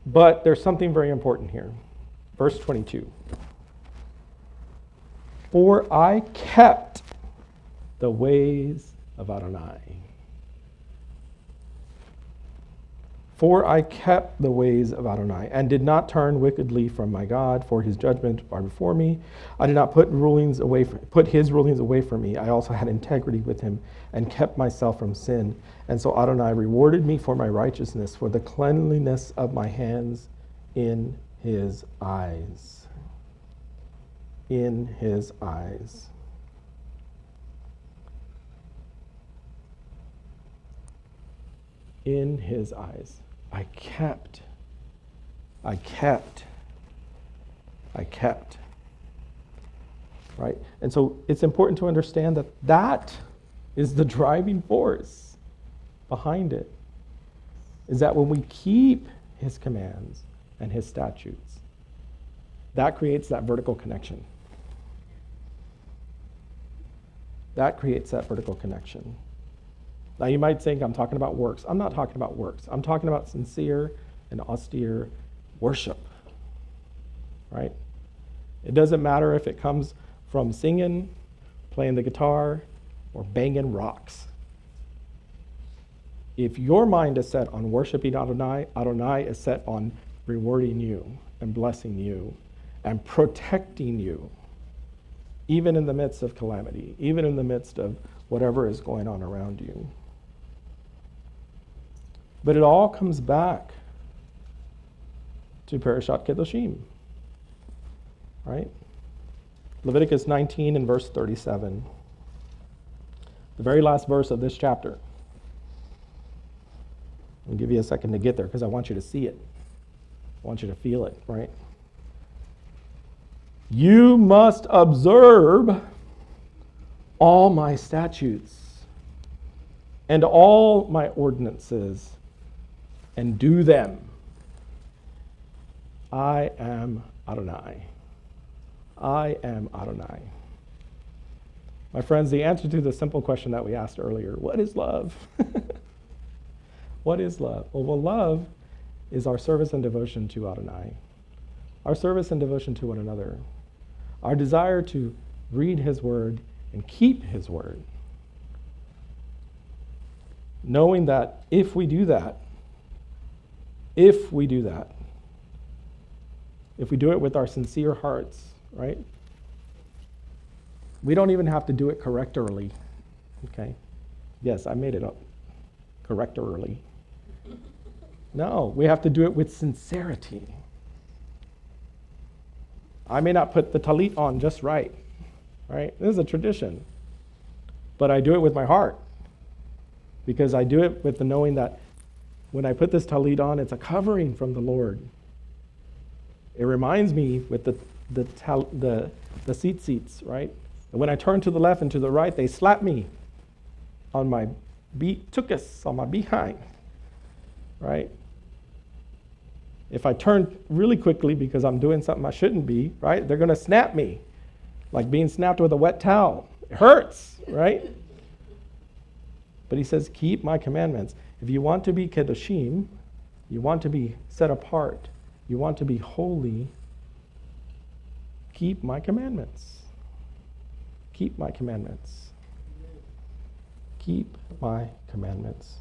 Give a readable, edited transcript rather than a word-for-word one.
But there's something very important here. Verse 22. For I kept the ways of Adonai. For I kept the ways of Adonai, and did not turn wickedly from my God, for his judgment are before me. I did not put his rulings away from me. I also had integrity with him, and kept myself from sin. And so Adonai rewarded me for my righteousness, for the cleanliness of my hands in his eyes. In his eyes. In his eyes. I kept. Right? And so it's important to understand that that is the driving force behind it. Is that when we keep his commands and his statutes, that creates that vertical connection. That creates that vertical connection. Now you might think I'm talking about works. I'm not talking about works. I'm talking about sincere and austere worship, right? It doesn't matter if it comes from singing, playing the guitar, or banging rocks. If your mind is set on worshiping Adonai, Adonai is set on rewarding you and blessing you and protecting you, even in the midst of calamity, even in the midst of whatever is going on around you. But it all comes back to Parashat Kedoshim, right? Leviticus 19 and verse 37. The very last verse of this chapter. I'll give you a second to get there because I want you to see it. I want you to feel it, right? You must observe all my statutes and all my ordinances and do them. I am Adonai. I am Adonai. My friends, the answer to the simple question that we asked earlier, what is love? What is love? Well, love is our service and devotion to Adonai, our service and devotion to one another, our desire to read his word and keep his word, knowing that if we do that, if we do it with our sincere hearts, right? We don't even have to do it correctorly, okay? Yes, I made it up. Correctorly. No, we have to do it with sincerity. I may not put the talit on just right? This is a tradition. But I do it with my heart. Because I do it with the knowing that when I put this talit on, it's a covering from the Lord. It reminds me with the seats, right? And when I turn to the left and to the right, they slap me on my tuchus, on my behind, right? If I turn really quickly because I'm doing something I shouldn't be, right? They're going to snap me, like being snapped with a wet towel. It hurts, right? But he says, keep my commandments. If you want to be Kedoshim, you want to be set apart, you want to be holy, keep my commandments. Keep my commandments. Keep my commandments.